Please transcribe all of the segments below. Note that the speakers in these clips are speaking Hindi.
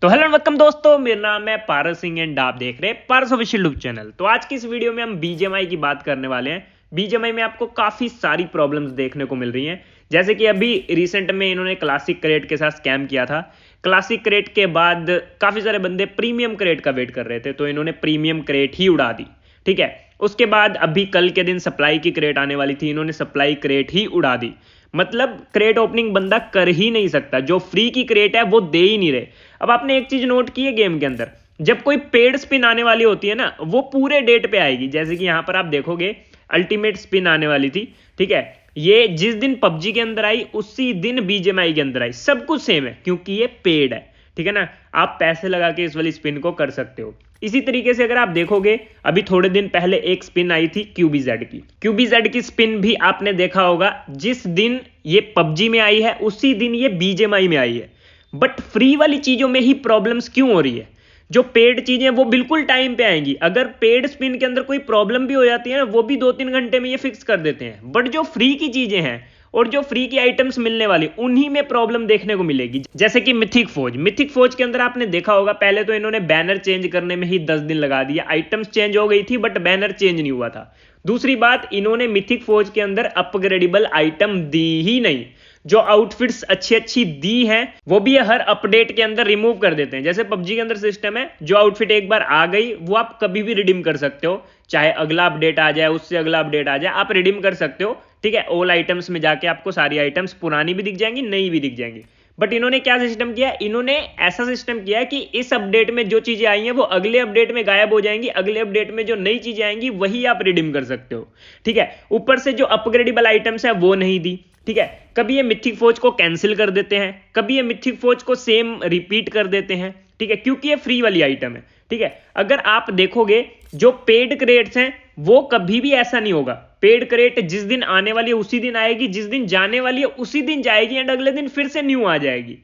तो हेलो वेलकम दोस्तों, मेरा नाम है पारस सिंह एंड आप देख रहे हैं पारस ऑफिशियल यूट्यूब चैनल। तो आज की इस वीडियो में हम बीजीएमआई की बात करने वाले हैं। बीजीएमआई में आपको काफी सारी प्रॉब्लम्स देखने को मिल रही हैं, जैसे कि अभी रिसेंट में इन्होंने क्लासिक क्रेट के साथ स्कैम किया था। क्लासिक क्रेट के बाद काफी सारे बंदे प्रीमियम क्रेट का वेट कर रहे थे, तो इन्होंने प्रीमियम क्रेट ही उड़ा दी। ठीक है, उसके बाद अभी कल के दिन सप्लाई की क्रेट आने वाली थी, इन्होंने सप्लाई क्रेट ही उड़ा दी। मतलब क्रेट ओपनिंग बंदा कर ही नहीं सकता, जो फ्री की क्रेट है वो दे ही नहीं रहे। अब आपने एक चीज नोट की है गेम के अंदर, जब कोई पेड स्पिन आने वाली होती है ना, वो पूरे डेट पे आएगी। जैसे कि यहां पर आप देखोगे अल्टीमेट स्पिन आने वाली थी। ठीक है, ये जिस दिन पबजी के अंदर आई उसी दिन बीजीएमआई के अंदर आई, सब कुछ सेम है क्योंकि ये पेड है। ठीक है ना, आप पैसे लगा के इस वाली स्पिन को कर सकते हो। इसी तरीके से अगर आप देखोगे, अभी थोड़े दिन पहले एक स्पिन आई थी क्यूबीजेड की स्पिन भी आपने देखा होगा। जिस दिन ये पबजी में आई है उसी दिन ये बीजीएमआई में आई है। बट फ्री वाली चीजों में ही प्रॉब्लम्स क्यों हो रही है? जो पेड चीजें वो बिल्कुल टाइम पे आएंगी। अगर पेड स्पिन के अंदर कोई प्रॉब्लम भी हो जाती है ना, वो भी 2-3 घंटे में ये फिक्स कर देते हैं। बट जो फ्री की चीजें हैं और जो फ्री की आइटम्स मिलने वाली, उन्हीं में प्रॉब्लम देखने को मिलेगी। जैसे कि मिथिक फोज के अंदर आपने देखा होगा, पहले तो इन्होंने बैनर चेंज करने में ही 10 दिन लगा दिया। आइटम्स चेंज हो गई थी बट बैनर चेंज नहीं हुआ था। दूसरी बात, इन्होंने मिथिक फोज के अंदर अपग्रेडेबल आइटम दी ही नहीं। जो आउटफिट्स अच्छी अच्छी दी हैं वो भी हर अपडेट के अंदर रिमूव कर देते हैं। जैसे पबजी के अंदर सिस्टम है, जो आउटफिट एक बार आ गई वो आप कभी भी रिडीम कर सकते हो, चाहे अगला अपडेट आ जाए, उससे अगला अपडेट आ जाए, आप रिडीम कर सकते हो। ठीक है, ऑल आइटम्स में जाके आपको सारी आइटम्स पुरानी भी दिख जाएंगी, नई भी दिख जाएंगी। बट इन्होंने क्या सिस्टम किया, इन्होंने ऐसा सिस्टम किया कि इस अपडेट में जो चीजें आई हैं वो अगले अपडेट में गायब हो जाएंगी, अगले अपडेट में जो नई चीजें आएंगी वही आप रिडीम कर सकते हो। ठीक है, ऊपर से जो अपग्रेडेबल आइटम्स है वो नहीं दी। ठीक है, कभी ये मिथिक फौज को कैंसिल कर देते हैं, कभी ये मिथिक फौज को सेम रिपीट कर देते हैं। ठीक है, क्योंकि ये फ्री वाली आइटम है। ठीक है, अगर आप देखोगे जो पेड क्रेट्स हैं वो कभी भी ऐसा नहीं होगा। पेड क्रेट जिस दिन आने वाली है उसी दिन आएगी, जिस दिन जाने वाली है उसी दिन जाएगी, एंड अगले दिन फिर से न्यू आ जाएगी।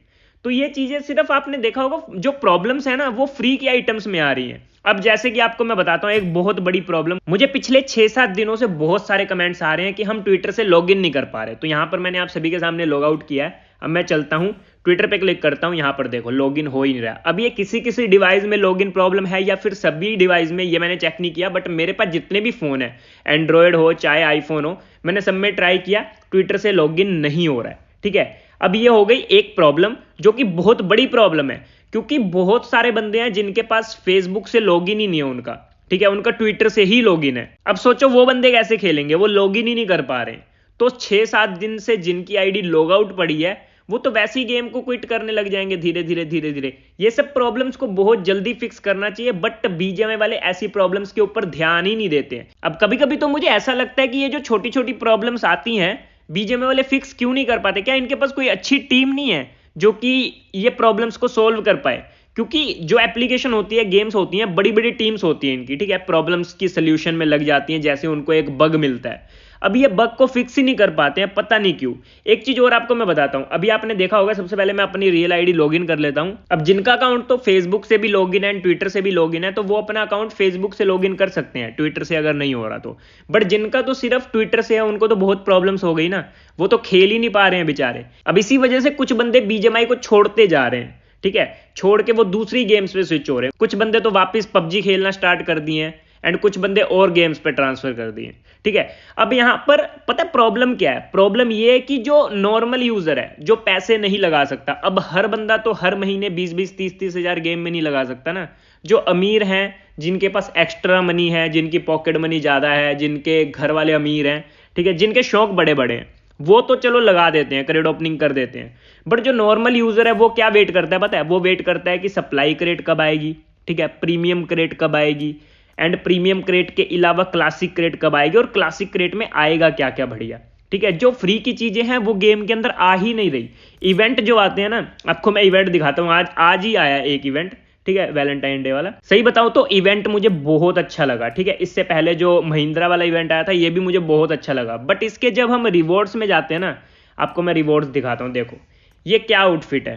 तो ये चीजें सिर्फ आपने देखा होगा, जो प्रॉब्लम्स है ना वो फ्री की आइटम्स में आ रही हैं। अब जैसे कि आपको मैं बताता हूं एक बहुत बड़ी प्रॉब्लम, मुझे पिछले 6-7 दिनों से बहुत सारे कमेंट्स आ रहे हैं कि हम ट्विटर से लॉगिन नहीं कर पा रहे। तो यहां पर मैंने आप सभी के सामने लॉग आउट किया है। अब मैं चलता हूं ट्विटर पे, क्लिक करता हूं, यहां पर देखो लॉगिन हो ही नहीं रहा। अब ये किसी किसी डिवाइस में लॉगिन प्रॉब्लम है या फिर सभी डिवाइस में, ये मैंने चेक नहीं किया। बट मेरे पास जितने भी फोन है, एंड्रॉयड हो चाहे आईफोन हो, मैंने सब में ट्राई किया, ट्विटर से लॉगिन नहीं हो रहा है। ठीक है, अब ये हो गई एक प्रॉब्लम जो कि बहुत बड़ी प्रॉब्लम है, क्योंकि बहुत सारे बंदे हैं जिनके पास फेसबुक से लॉगिन ही नहीं है उनका। ठीक है, उनका ट्विटर से ही लॉगिन है। अब सोचो वो बंदे कैसे खेलेंगे, वो लॉगिन ही नहीं कर पा रहे। तो 6-7 दिन से जिनकी आईडी लॉग आउट पड़ी है वो तो वैसे ही गेम को क्विट करने लग जाएंगे धीरे धीरे धीरे धीरे। ये सब प्रॉब्लम्स को बहुत जल्दी फिक्स करना चाहिए, बट बीजीएमआई वाले ऐसी प्रॉब्लम्स के ऊपर ध्यान ही नहीं देते हैं। अब कभी कभी तो मुझे ऐसा लगता है कि ये जो छोटी छोटी प्रॉब्लम्स आती हैं, बीजीएमआई वाले फिक्स क्यों नहीं कर पाते? क्या इनके पास कोई अच्छी टीम नहीं है जो कि ये प्रॉब्लम्स को सोल्व कर पाए? क्योंकि जो एप्लीकेशन होती है, गेम्स होती हैं, बड़ी बड़ी टीम्स होती हैं इनकी। ठीक है, प्रॉब्लम्स की सोल्यूशन में लग जाती हैं, जैसे उनको एक बग मिलता है। अब ये बग को फिक्स ही नहीं कर पाते हैं, पता नहीं क्यों। एक चीज और आपको मैं बताता हूं, अभी आपने देखा होगा, सबसे पहले मैं अपनी रियल आईडी लॉगिन कर लेता हूं। अब जिनका अकाउंट तो फेसबुक से भी लॉगिन है, ट्विटर से भी लॉगिन है, तो वो अपना अकाउंट फेसबुक से लॉगिन कर सकते हैं, ट्विटर से अगर नहीं हो रहा तो। बट जिनका तो सिर्फ ट्विटर से है, उनको तो बहुत प्रॉब्लम्स हो गई ना, वो तो खेल ही नहीं पा रहे हैं बेचारे। अब इसी वजह से कुछ बंदे बीजीएमआई को छोड़ते जा रहे हैं। ठीक है, छोड़ के वो दूसरी गेम्स पे स्विच हो रहे हैं। कुछ बंदे तो वापस पबजी खेलना स्टार्ट कर दिए हैं, एंड कुछ बंदे और गेम्स पे ट्रांसफर कर दिए। ठीक है, अब यहां पर पता है प्रॉब्लम क्या है? प्रॉब्लम ये है कि जो नॉर्मल यूजर है, जो पैसे नहीं लगा सकता, अब हर बंदा तो हर महीने 20-20, 30-30 हजार गेम में नहीं लगा सकता ना। जो अमीर हैं, जिनके पास एक्स्ट्रा मनी है, जिनकी पॉकेट मनी ज्यादा है, जिनके घर वाले अमीर हैं, ठीक है, जिनके शौक बड़े बड़े हैं, वो तो चलो लगा देते हैं, क्रेड ओपनिंग कर देते हैं। बट जो नॉर्मल यूजर है वो क्या वेट करता है पता है? वो वेट करता है कि सप्लाई क्रेट कब आएगी, ठीक है, प्रीमियम क्रेट कब आएगी, एंड प्रीमियम क्रेट के अलावा क्लासिक क्रेट कब आएगी, और क्लासिक क्रेट में आएगा क्या क्या बढ़िया। ठीक है, जो फ्री की चीजें हैं वो गेम के अंदर आ ही नहीं रही। इवेंट जो आते हैं ना, आपको मैं इवेंट दिखाता हूं, आज ही आया एक इवेंट। ठीक है, वैलेंटाइन डे वाला। सही बताऊं तो इवेंट मुझे बहुत अच्छा लगा। ठीक है, इससे पहले जो महिंद्रा वाला इवेंट आया था ये भी मुझे बहुत अच्छा लगा। बट इसके जब हम रिवॉर्ड्स में जाते हैं ना, आपको मैं रिवॉर्ड्स दिखाता हूं। देखो ये क्या आउटफिट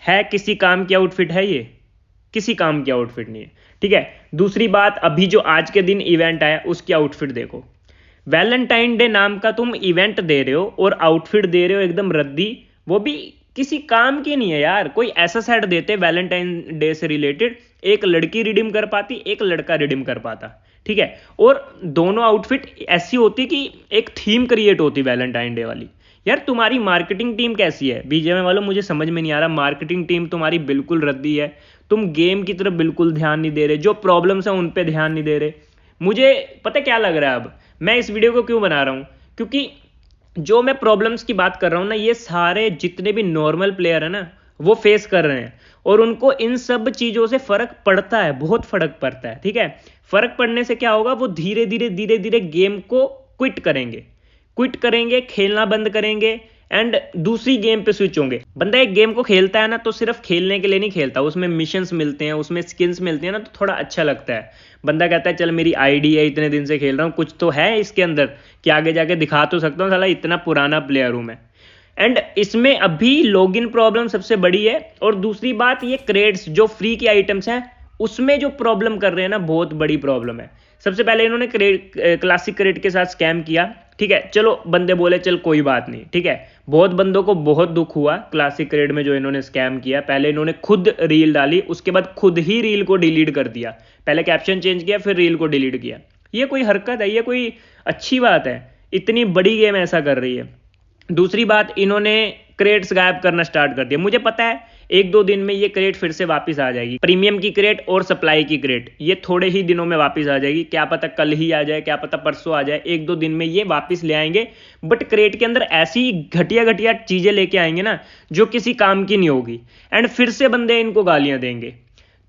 है किसी काम की आउटफिट है? ये किसी काम की आउटफिट नहीं है। ठीक है, दूसरी बात, अभी जो आज के दिन इवेंट आया उसकी आउटफिट देखो। वैलेंटाइन डे नाम का तुम इवेंट दे रहे हो और आउटफिट दे रहे हो एकदम रद्दी, वो भी किसी काम की नहीं है यार। कोई ऐसा सेट देते वैलेंटाइन डे से रिलेटेड, एक लड़की रिडीम कर पाती, एक लड़का रिडीम कर पाता, ठीक है, और दोनों आउटफिट ऐसी होती कि एक थीम क्रिएट होती वैलेंटाइन डे वाली। यार तुम्हारी मार्केटिंग टीम कैसी है बीजेएमआई वालों, मुझे समझ में नहीं आ रहा। मार्केटिंग टीम तुम्हारी बिल्कुल रद्दी है, तुम गेम की तरफ बिल्कुल ध्यान नहीं दे रहे, जो प्रॉब्लम्स हैं उन पे ध्यान नहीं दे रहे। मुझे पता क्या लग रहा है, अब मैं इस वीडियो को क्यों बना रहा हूँ, क्योंकि जो मैं प्रॉब्लम्स की बात कर रहा हूँ ना, ये सारे जितने भी नॉर्मल प्लेयर है ना वो फेस कर रहे हैं, और उनको इन सब चीज़ों से फर्क पड़ता है, बहुत फर्क पड़ता है, ठीक है। फर्क पड़ने से क्या होगा, वो धीरे धीरे धीरे धीरे गेम को क्विट करेंगे, खेलना बंद करेंगे एंड दूसरी गेम पे स्विच होंगे। बंदा एक गेम को खेलता है ना तो सिर्फ खेलने के लिए नहीं खेलता, उसमें मिशंस मिलते हैं, उसमें स्किन्स मिलती हैं ना, तो थोड़ा अच्छा लगता है। बंदा कहता है चल मेरी आईडी है, इतने दिन से खेल रहा हूँ, कुछ तो है इसके अंदर कि आगे जाके दिखा तो सकता हूँ, साला इतना पुराना प्लेयर हूँ मैं। एंड इसमें अभी लॉगिन प्रॉब्लम सबसे बड़ी है, और दूसरी बात ये क्रेड्स जो फ्री के आइटम्स हैं उसमें जो प्रॉब्लम कर रहे हैं ना, बहुत बड़ी प्रॉब्लम है। सबसे पहले इन्होंने क्लासिक क्रेड के साथ स्कैम किया, ठीक है, चलो बंदे बोले चल कोई बात नहीं, ठीक है। बहुत बंदों को बहुत दुख हुआ क्लासिक क्रेड में जो इन्होंने स्कैम किया। पहले इन्होंने खुद रील डाली, उसके बाद खुद ही रील को डिलीट कर दिया, पहले कैप्शन चेंज किया फिर रील को डिलीट किया। ये कोई हरकत है, ये कोई अच्छी बात है? इतनी बड़ी गेम ऐसा कर रही है। दूसरी बात, इन्होंने क्रेट्स गायब करना स्टार्ट कर दिया। मुझे पता है एक दो दिन में ये क्रेट फिर से वापस आ जाएगी, प्रीमियम की क्रेट और सप्लाई की क्रेट, ये थोड़े ही दिनों में वापस आ जाएगी। क्या पता कल ही आ जाए, क्या पता परसों आ जाए, एक दो दिन में ये वापस ले आएंगे। बट क्रेट के अंदर ऐसी घटिया घटिया चीजें लेके आएंगे ना जो किसी काम की नहीं होगी, एंड फिर से बंदे इनको गालियां देंगे।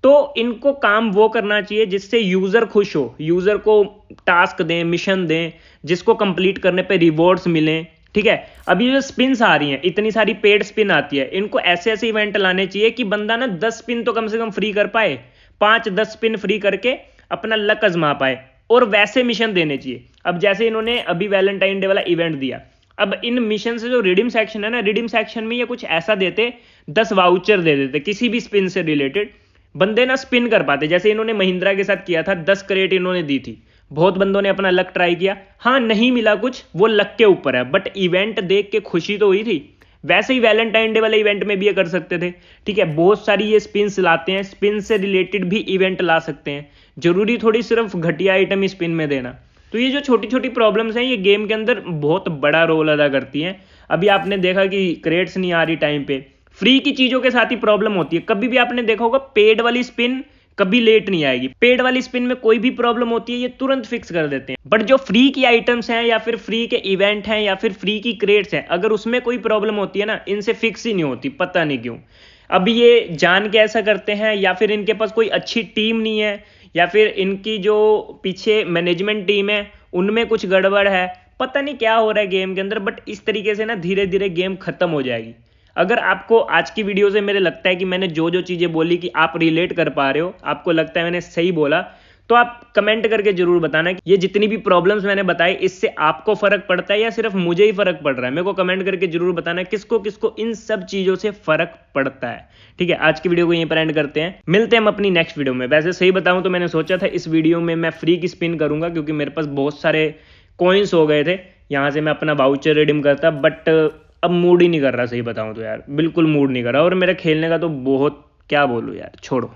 तो इनको काम वो करना चाहिए जिससे यूजर खुश हो, यूजर को टास्क दें, मिशन दें, जिसको कंप्लीट करने पे रिवॉर्ड्स मिलें, ठीक है। अभी जो स्पिन्स आ रही हैं, इतनी सारी पेड स्पिन आती है, इनको ऐसे ऐसे इवेंट लाने चाहिए कि बंदा ना 10 स्पिन तो कम से कम फ्री कर पाए, 5-10 स्पिन फ्री करके अपना लक आजमा पाए, और वैसे मिशन देने चाहिए। अब जैसे इन्होंने अभी वैलेंटाइन डे वाला इवेंट दिया, अब इन मिशन से जो रिडीम सेक्शन है ना, रिडीम सेक्शन में ये कुछ ऐसा देते, 10 वाउचर दे देते किसी भी स्पिन से रिलेटेड, बंदे ना स्पिन कर पाते। जैसे इन्होंने महिंद्रा के साथ किया था, 10 क्रेट इन्होंने दी थी, बहुत बंदों ने अपना लक ट्राई किया, हाँ नहीं मिला कुछ, वो लक के ऊपर है, बट इवेंट देख के खुशी तो हुई थी। वैसे ही वैलेंटाइन डे वाले इवेंट में भी ये कर सकते थे, ठीक है। बहुत सारी ये स्पिन्स लाते हैं, स्पिन से रिलेटेड भी इवेंट ला सकते हैं, जरूरी थोड़ी सिर्फ घटिया आइटम ही स्पिन में देना। तो ये जो छोटी छोटी प्रॉब्लम्स हैं, ये गेम के अंदर बहुत बड़ा रोल अदा करती हैं। अभी आपने देखा कि क्रेट्स नहीं आ रही टाइम पे, फ्री की चीजों के साथ ही प्रॉब्लम होती है। कभी भी आपने देखा होगा पेड वाली स्पिन कभी लेट नहीं आएगी, पेड वाली स्पिन में कोई भी प्रॉब्लम होती है ये तुरंत फिक्स कर देते हैं। बट जो फ्री की आइटम्स हैं, या फिर फ्री के इवेंट हैं, या फिर फ्री की क्रेट्स हैं, अगर उसमें कोई प्रॉब्लम होती है ना, इनसे फिक्स ही नहीं होती, पता नहीं क्यों। अब ये जान के ऐसा करते हैं, या फिर इनके पास कोई अच्छी टीम नहीं है, या फिर इनकी जो पीछे मैनेजमेंट टीम है उनमें कुछ गड़बड़ है, पता नहीं क्या हो रहा है गेम के अंदर। बट इस तरीके से ना धीरे धीरे गेम खत्म हो जाएगी। अगर आपको आज की वीडियो से मेरे लगता है कि मैंने जो जो चीज़ें बोली कि आप रिलेट कर पा रहे हो, आपको लगता है मैंने सही बोला, तो आप कमेंट करके जरूर बताना कि ये जितनी भी प्रॉब्लम्स मैंने बताई इससे आपको फर्क पड़ता है या सिर्फ मुझे ही फर्क पड़ रहा है। मेरे को कमेंट करके जरूर बताना किसको किसको इन सब चीज़ों से फर्क पड़ता है, ठीक है। आज की वीडियो को यहीं पर एंड करते हैं, मिलते हैं हम अपनी नेक्स्ट वीडियो में। वैसे सही बताऊं तो मैंने सोचा था इस वीडियो में मैं फ्री की स्पिन करूंगा, क्योंकि मेरे पास बहुत सारे कॉइन्स हो गए थे, यहाँ से मैं अपना वाउचर रिडीम करता, बट अब मूड ही नहीं कर रहा, सही बताऊं तो यार बिल्कुल मूड नहीं कर रहा, और मेरा खेलने का तो बहुत, क्या बोलूं यार, छोड़ो।